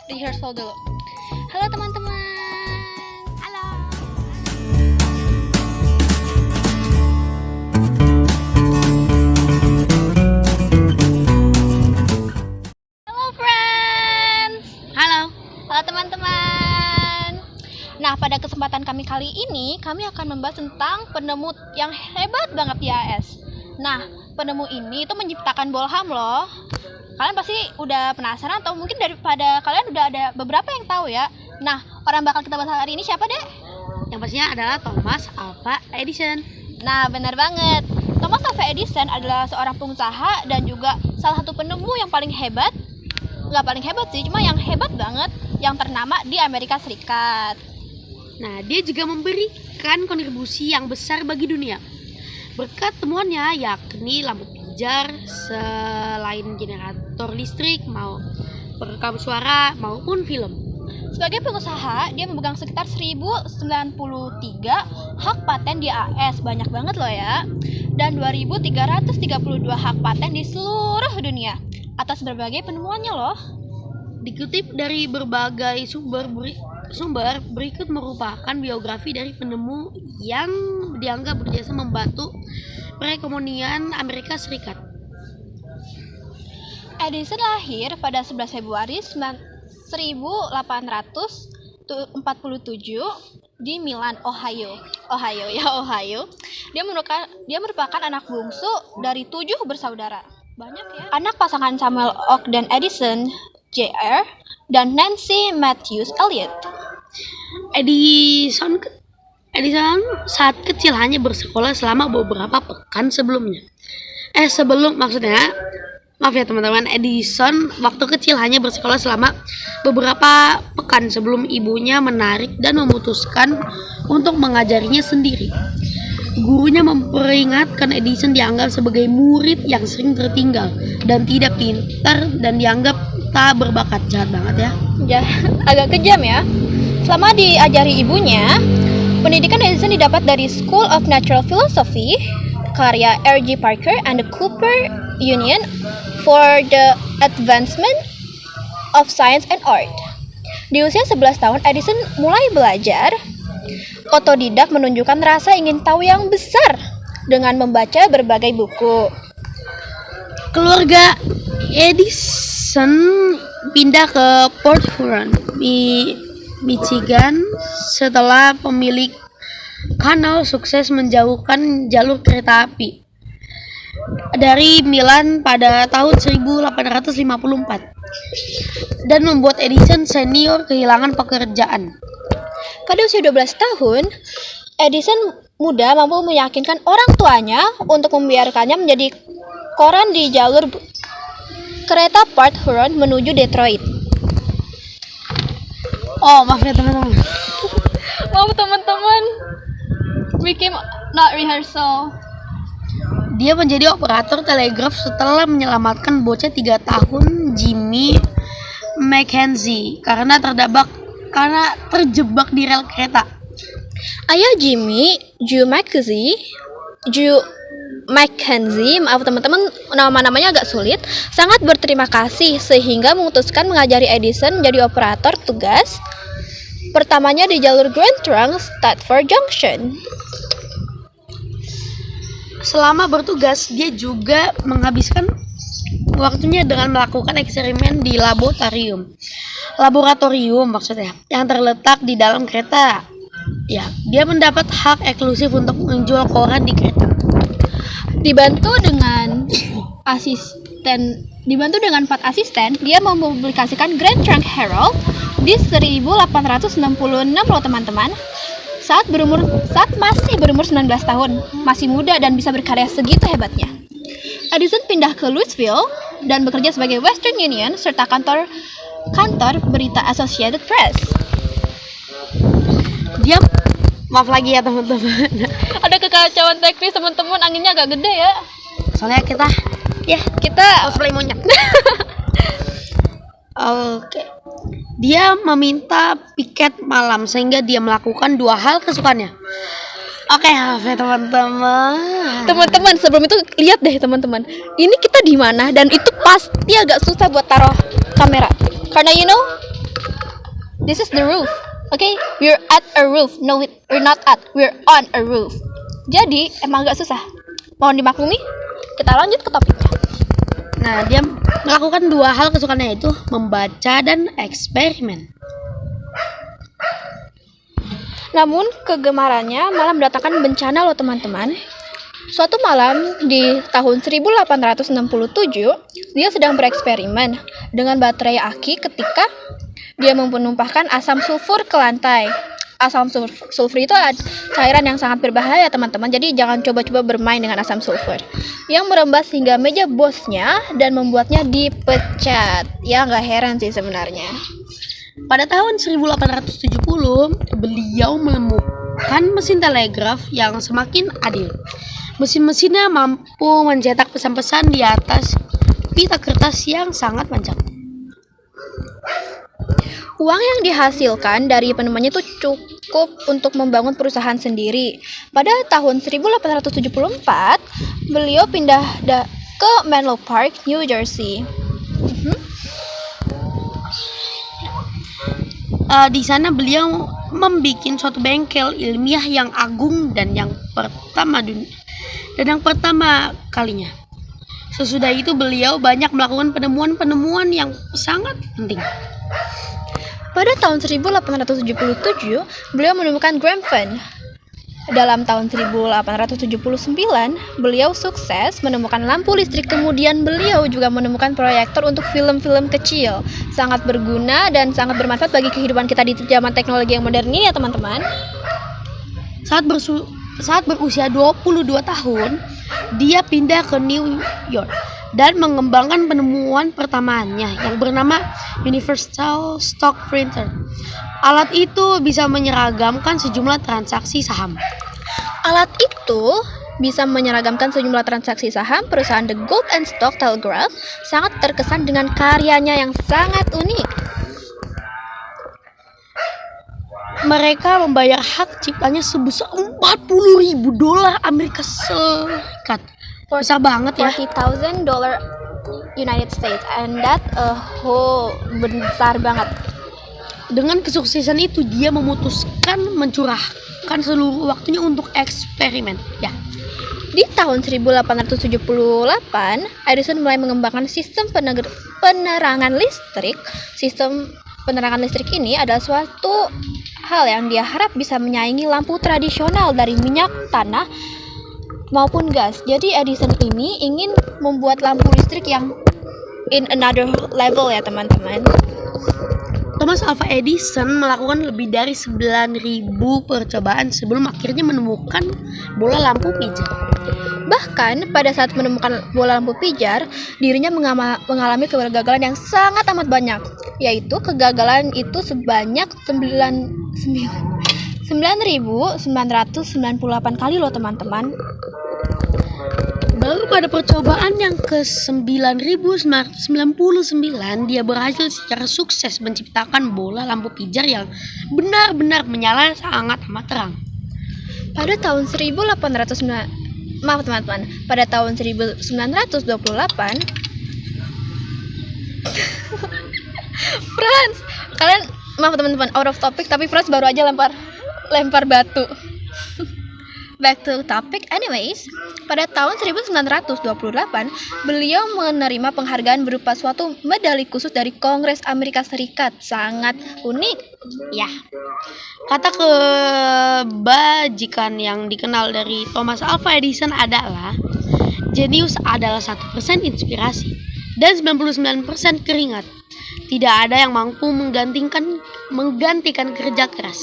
rehearsal dulu. Halo teman-teman. Halo. Halo friends. Halo teman-teman. Nah, pada kesempatan kami kali ini, kami akan membahas tentang penemu yang hebat banget di AS. Nah, penemu ini itu menciptakan bolham loh. Kalian pasti udah penasaran atau mungkin daripada kalian udah ada beberapa yang tahu ya. Nah, orang bakal kita bahas hari ini siapa deh? Yang pastinya adalah Thomas Alva Edison. Nah, benar banget. Thomas Alva Edison adalah seorang pengusaha dan juga salah satu penemu yang paling hebat. Nggak paling hebat sih, cuma yang hebat banget, yang ternama di Amerika Serikat. Nah, dia juga memberikan kontribusi yang besar bagi dunia. Berkat temuannya yakni lampu pijar, selain generator listrik, mau perekam suara maupun film. Sebagai pengusaha, dia memegang sekitar 1093 hak paten di AS, banyak banget loh ya. Dan 2332 hak paten di seluruh dunia atas berbagai penemuannya loh. Dikutip dari berbagai sumber berikut merupakan biografi dari penemu yang dianggap berjasa membantu perekonomian Amerika Serikat. Edison lahir pada 11 Februari 1847 di Milan, Ohio. Dia merupakan anak bungsu dari 7 bersaudara. Banyak ya. Anak pasangan Samuel Ogden Edison, Jr. dan Nancy Matthews Elliot. Edison saat kecil hanya bersekolah selama beberapa pekan sebelumnya. Maaf ya teman-teman, Edison waktu kecil hanya bersekolah selama beberapa pekan sebelum ibunya menarik dan memutuskan untuk mengajarinya sendiri. Gurunya memperingatkan Edison dianggap sebagai murid yang sering tertinggal dan tidak pintar dan dianggap tak berbakat. Jahat banget ya. Agak kejam ya. Selama diajari ibunya, pendidikan Edison didapat dari School of Natural Philosophy, karya R.G. Parker and the Cooper Union for the Advancement of Science and Art. Di usia 11 tahun, Edison mulai belajar otodidak, menunjukkan rasa ingin tahu yang besar dengan membaca berbagai buku. Keluarga Edison pindah ke Port Huron, Michigan setelah pemilik kanal sukses menjauhkan jalur kereta api dari Milan pada tahun 1854 dan membuat Edison senior kehilangan pekerjaan. Pada usia 12 tahun, Edison muda mampu meyakinkan orang tuanya untuk membiarkannya menjadi koran di jalur kereta Port Huron menuju Detroit. Oh, maaf ya teman-teman. Maaf teman-teman, we came not rehearsal. Dia menjadi operator telegraf setelah menyelamatkan bocah 3 tahun Jimmy McKenzie karena terjebak di rel kereta. Ayah Jimmy, Joe McKenzie, maaf teman-teman, namanya agak sulit, sangat berterima kasih sehingga memutuskan mengajari Edison menjadi operator tugas pertamanya di jalur Grand Trunk Stafford Junction. Selama bertugas, dia juga menghabiskan waktunya dengan melakukan eksperimen di laboratorium maksudnya, yang terletak di dalam kereta. Ya, dia mendapat hak eksklusif untuk menjual koran di kereta. Dibantu dengan 4 asisten, dia mempublikasikan Grand Trunk Herald di 1866 loh teman-teman. Saat masih berumur 19 tahun, masih muda dan bisa berkarya segitu hebatnya. Edison pindah ke Louisville dan bekerja sebagai Western Union serta kantor berita Associated Press. Maaf lagi ya teman-teman. Ada kekacauan teknis teman-teman, anginnya agak gede ya. Soalnya kita cosplay monyet. Oke. Dia meminta piket malam sehingga dia melakukan 2 hal kesukaannya. Oke, teman-teman. Teman-teman, sebelum itu lihat deh teman-teman. Ini kita di mana dan itu pasti agak susah buat taruh kamera. Karena This is the roof. Okay, we're at a roof. No, we're not at. We're on a roof. Jadi emang agak susah. Mohon dimaklumi. Kita lanjut ke topiknya. Nah, dia melakukan dua hal kesukaannya, yaitu membaca dan eksperimen. Namun kegemarannya malah mendatangkan bencana loh teman-teman. Suatu malam di tahun 1867, dia sedang bereksperimen dengan baterai aki ketika dia menumpahkan asam sulfur ke lantai. Asam sulfur itu cairan yang sangat berbahaya teman-teman, jadi jangan coba-coba bermain dengan asam sulfur yang merembes hingga meja bosnya dan membuatnya dipecat. Ya nggak heran sih sebenarnya. Pada tahun 1870, beliau menemukan mesin telegraf yang semakin adil. Mesin-mesinnya mampu mencetak pesan-pesan di atas pita kertas yang sangat panjang. Uang yang dihasilkan dari penemuannya itu cukup untuk membangun perusahaan sendiri. Pada tahun 1874, beliau pindah ke Menlo Park, New Jersey. Di sana beliau membuat suatu bengkel ilmiah yang agung dan yang pertama kalinya. Sesudah itu beliau banyak melakukan penemuan-penemuan yang sangat penting. Pada tahun 1877, beliau menemukan gramophone. Dalam tahun 1879, beliau sukses menemukan lampu listrik. Kemudian beliau juga menemukan proyektor untuk film-film kecil. Sangat berguna dan sangat bermanfaat bagi kehidupan kita di zaman teknologi yang modern ini ya teman-teman. Saat berusia 22 tahun, dia pindah ke New York dan mengembangkan penemuan pertamanya yang bernama Universal Stock Printer. Alat itu bisa menyeragamkan sejumlah transaksi saham. Perusahaan The Gold and Stock Telegraph sangat terkesan dengan karyanya yang sangat unik. Mereka membayar hak ciptanya sebesar $40.000 Amerika Serikat. Besar banget ya. $40,000 United States, and that besar banget. Dengan kesuksesan itu, dia memutuskan mencurahkan seluruh waktunya untuk eksperimen. Ya. Di tahun 1878, Edison mulai mengembangkan sistem penerangan listrik. Sistem penerangan listrik ini adalah suatu hal yang dia harap bisa menyaingi lampu tradisional dari minyak tanah maupun gas. Jadi Edison ini ingin membuat lampu listrik yang in another level ya teman-teman. Thomas Alva Edison melakukan lebih dari 9.000 percobaan sebelum akhirnya menemukan bola lampu pijar. Bahkan pada saat menemukan bola lampu pijar, dirinya mengalami kegagalan yang sangat amat banyak, yaitu kegagalan itu sebanyak 9.998 kali loh teman-teman. Baru pada percobaan yang ke-9.999 dia berhasil secara sukses menciptakan bola lampu pijar yang benar-benar menyala sangat amat terang. Pada tahun 1928 Franz, maaf teman-teman, out of topic, tapi Franz baru aja lempar batu. Back to topic anyways. Pada tahun 1928, beliau menerima penghargaan berupa suatu medali khusus dari Kongres Amerika Serikat. Sangat unik. Ya. Kata kebajikan yang dikenal dari Thomas Alva Edison adalah jenius adalah 1% inspirasi dan 99% keringat. Tidak ada yang mampu menggantikan kerja keras.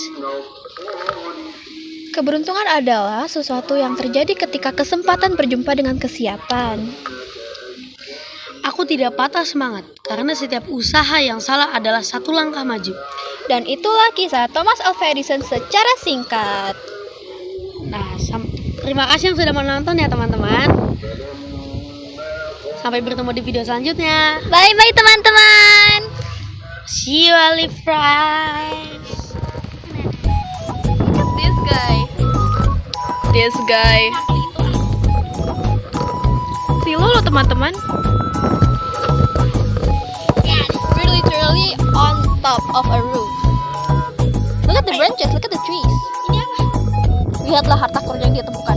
Keberuntungan adalah sesuatu yang terjadi ketika kesempatan berjumpa dengan kesiapan. Aku tidak patah semangat karena setiap usaha yang salah adalah satu langkah maju. Dan itulah kisah Thomas Alva Edison secara singkat. Nah, terima kasih yang sudah menonton ya teman-teman. Sampai bertemu di video selanjutnya. Bye-bye teman-teman. See you Ali Fries. This guy. Silo loh teman-teman. We're literally on top of a roof. lihatlah harta karun yang dia temukan.